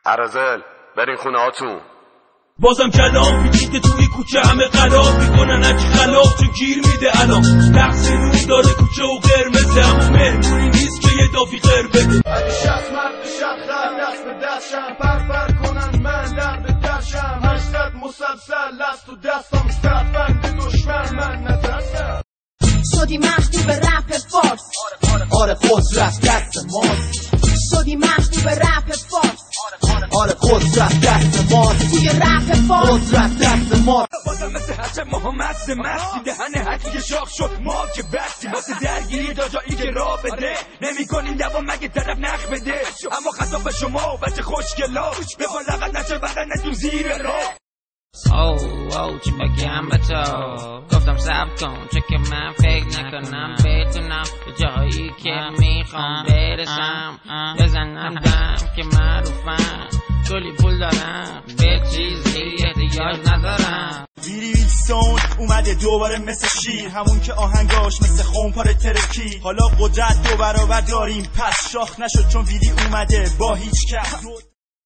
عرازل برین خونه هاتون. بازم کلام میگید توی کوچه همه قلاب میکنن اگه خلاف چون گیر میده الان نقص نور داره کوچه و قرمزه اما مهمونی نیست که یه دافی قر بده. اگه شخص مرد شب خر دست به دستشم پر کنن من در به درشم 800 مسلسل لست و دستم ستفند دشمن من نترسم. شدی محبوب رپ فارس آره قدرت دست ماست. شدی محبوب رپ فارس آره قدرت دست ماست. توی رپ فارس قدرت دست ماست. بازم مثل هرچه ماها مسته مستی دهن هرکی که شاخ شد ما که بستی واسه درگیری تا جایی که را بده نمی کنیم دوام مگه طرف نخ بده اما خطاب به شما بچه خوشگلا بفا لغت نشه بدنتون زیر را. او چی بگم به تو گفتم صبر کن چه که من فکر نکنم بتونم به جایی که میخوام برسم بزنم دم که معروفم کلی پول دارم به چیزی احتیاج ندارم. ویلسون اومده دوباره مثل شیر همون که آهنگاش مثل خونپار ترکی حالا قدرت 2 برابر داریم پس شاخ نشد چون ویلی اومده با هیچ کس